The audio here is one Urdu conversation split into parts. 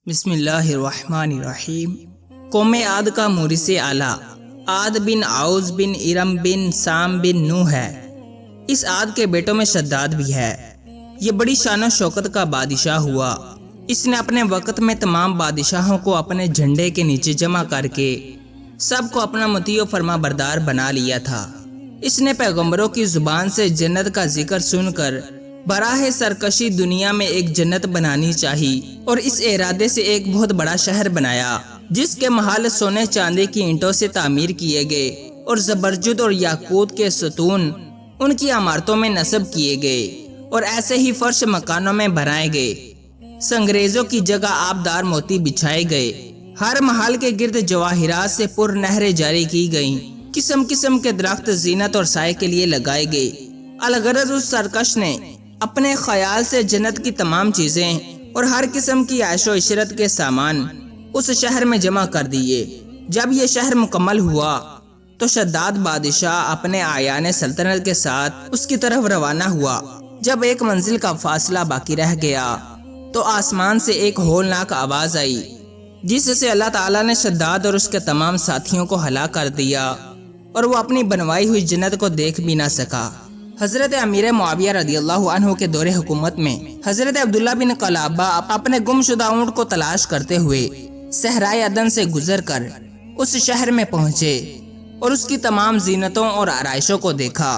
بسم اللہ الرحمن الرحیم۔ قوم عاد کا مورث اعلیٰ عاد بن عوز بن ارم بن سام بن نوح ہے۔ اس عاد کے بیٹوں میں شداد بھی ہے۔ یہ بڑی شان و شوکت کا بادشاہ ہوا۔ اس نے اپنے وقت میں تمام بادشاہوں کو اپنے جھنڈے کے نیچے جمع کر کے سب کو اپنا مطیع و فرما بردار بنا لیا تھا۔ اس نے پیغمبروں کی زبان سے جنت کا ذکر سن کر براہ سرکشی دنیا میں ایک جنت بنانی چاہی اور اس ارادے سے ایک بہت بڑا شہر بنایا جس کے محل سونے چاندی کی اینٹوں سے تعمیر کیے گئے اور زبرجد اور یاقوت کے ستون ان کی عمارتوں میں نصب کیے گئے اور ایسے ہی فرش مکانوں میں بنائے گئے۔ سنگریزوں کی جگہ آبدار موتی بچھائے گئے۔ ہر محل کے گرد جواہرات سے پر نہریں جاری کی گئیں۔ قسم قسم کے درخت زینت اور سائے کے لیے لگائے گئے۔ الغرض اس سرکش نے اپنے خیال سے جنت کی تمام چیزیں اور ہر قسم کی عیش و عشرت کے سامان اس شہر میں جمع کر دیے۔ جب یہ شہر مکمل ہوا تو شداد بادشاہ اپنے اعیان سلطنت کے ساتھ اس کی طرف روانہ ہوا۔ جب ایک منزل کا فاصلہ باقی رہ گیا تو آسمان سے ایک ہولناک آواز آئی جس سے اللہ تعالیٰ نے شداد اور اس کے تمام ساتھیوں کو ہلاک کر دیا اور وہ اپنی بنوائی ہوئی جنت کو دیکھ بھی نہ سکا۔ حضرت امیر معاویہ رضی اللہ عنہ کے دور حکومت میں حضرت عبداللہ بن قلابہ اپنے گم شدہ اونٹ کو تلاش کرتے ہوئے صحرائے عدن سے گزر کر اس شہر میں پہنچے اور اس کی تمام زینتوں اور آرائشوں کو دیکھا،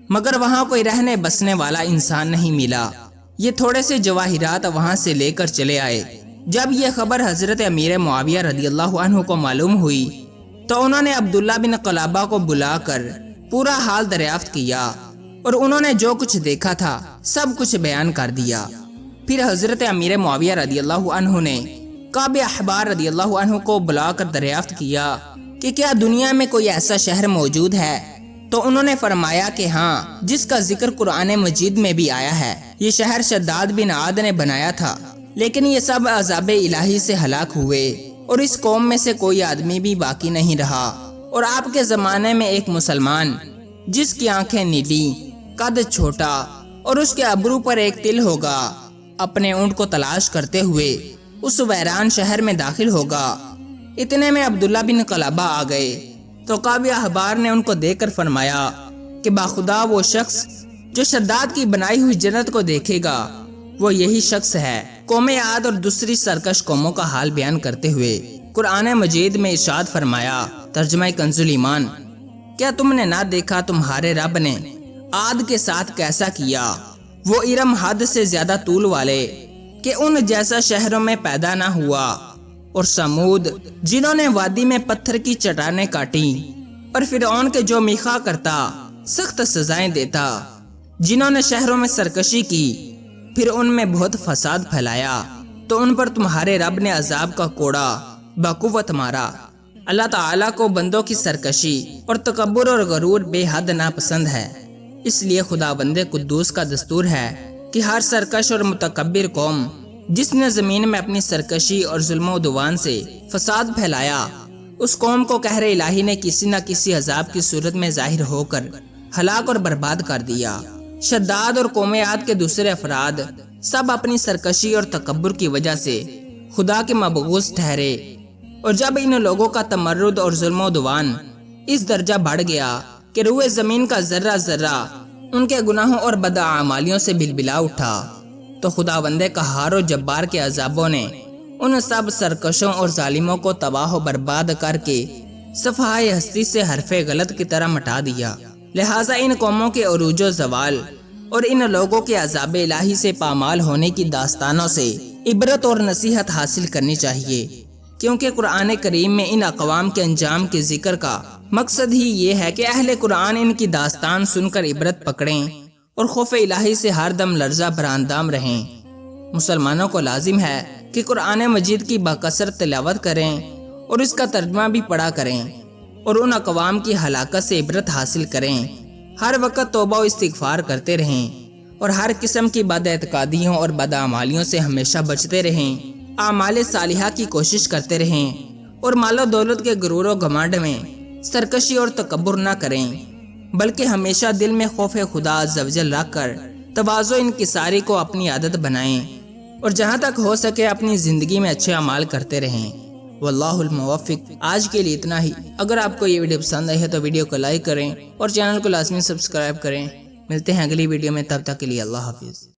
مگر وہاں کوئی رہنے بسنے والا انسان نہیں ملا۔ یہ تھوڑے سے جواہرات وہاں سے لے کر چلے آئے۔ جب یہ خبر حضرت امیر معاویہ رضی اللہ عنہ کو معلوم ہوئی تو انہوں نے عبداللہ بن قلابہ کو بلا کر پورا حال دریافت کیا اور انہوں نے جو کچھ دیکھا تھا سب کچھ بیان کر دیا۔ پھر حضرت امیر معاویہ رضی اللہ عنہ نے کعب احبار رضی اللہ عنہ کو بلا کر دریافت کیا کہ کیا دنیا میں کوئی ایسا شہر موجود ہے؟ تو انہوں نے فرمایا کہ ہاں، جس کا ذکر قرآن مجید میں بھی آیا ہے۔ یہ شہر شداد بن عاد نے بنایا تھا، لیکن یہ سب عذاب الہی سے ہلاک ہوئے اور اس قوم میں سے کوئی آدمی بھی باقی نہیں رہا۔ اور آپ کے زمانے میں ایک مسلمان جس کی آنکھیں نیلی، قد چھوٹا اور اس کے ابرو پر ایک تل ہوگا، اپنے اونٹ کو تلاش کرتے ہوئے اس ویران شہر میں داخل ہوگا۔ اتنے میں عبداللہ بن قلابہ آ گئے تو کعب احبار نے ان کو دیکھ کر فرمایا کہ باخدا وہ شخص جو شداد کی بنائی ہوئی جنت کو دیکھے گا وہ یہی شخص ہے۔ قوم عاد اور دوسری سرکش قوموں کا حال بیان کرتے ہوئے قرآن مجید میں ارشاد فرمایا، ترجمہ کنز ایمان، کیا تم نے نہ دیکھا تمہارے رب نے عاد کے ساتھ کیسا کیا؟ وہ ارم حد سے زیادہ طول والے کہ ان جیسا شہروں میں پیدا نہ ہوا، اور سمود جنہوں نے وادی میں پتھر کی چٹانیں کاٹی، اور فرعون کے جو میخا کرتا سخت سزائیں دیتا، جنہوں نے شہروں میں سرکشی کی پھر ان میں بہت فساد پھیلایا، تو ان پر تمہارے رب نے عذاب کا کوڑا بقوت مارا۔ اللہ تعالیٰ کو بندوں کی سرکشی اور تکبر اور غرور بے حد ناپسند ہے، اس لیے خدا بند قدوس کا دستور ہے کہ ہر سرکش اور متکبر قوم جس نے زمین میں اپنی سرکشی اور ظلم و عدوان سے فساد پھیلایا، اس قوم کو قہر الہی نے کسی نہ کسی عذاب کی صورت میں ظاہر ہو کر ہلاک اور برباد کر دیا۔ شداد اور قوم عاد کے دوسرے افراد سب اپنی سرکشی اور تکبر کی وجہ سے خدا کے مبغوض ٹھہرے، اور جب ان لوگوں کا تمرد اور ظلم و عدوان اس درجہ بڑھ گیا کہ روئے زمین کا ذرہ ذرہ ان کے گناہوں اور بداعمالیوں سے بلبلا اٹھا، تو خداوند قہار و جبار کے عذابوں نے ان سب سرکشوں اور ظالموں کو تباہ و برباد کر کے صفحۂ ہستی سے حرف غلط کی طرح مٹا دیا۔ لہٰذا ان قوموں کے عروج و زوال اور ان لوگوں کے عذاب الہی سے پامال ہونے کی داستانوں سے عبرت اور نصیحت حاصل کرنی چاہیے، کیونکہ قرآن کریم میں ان اقوام کے انجام کے ذکر کا مقصد ہی یہ ہے کہ اہل قرآن ان کی داستان سن کر عبرت پکڑیں اور خوف الہی سے ہر دم لرزہ براندام رہیں۔ مسلمانوں کو لازم ہے کہ قرآن مجید کی باکثرت تلاوت کریں اور اس کا ترجمہ بھی پڑھا کریں اور ان اقوام کی ہلاکت سے عبرت حاصل کریں۔ ہر وقت توبہ و استغفار کرتے رہیں اور ہر قسم کی بد اعتقادیوں اور بدعمالیوں سے ہمیشہ بچتے رہیں۔ اعمال صالحہ کی کوشش کرتے رہیں اور مال و دولت کے غرور و گھمنڈ میں سرکشی اور تکبر نہ کریں، بلکہ ہمیشہ دل میں خوف خدا عز و جل رکھ کر تواضع و انکساری کو اپنی عادت بنائیں اور جہاں تک ہو سکے اپنی زندگی میں اچھے اعمال کرتے رہیں۔ واللہ الموفق۔ آج کے لیے اتنا ہی۔ اگر آپ کو یہ ویڈیو پسند آئی ہے تو ویڈیو کو لائک کریں اور چینل کو لازمی سبسکرائب کریں۔ ملتے ہیں اگلی ویڈیو میں، تب تک کے لیے اللہ حافظ۔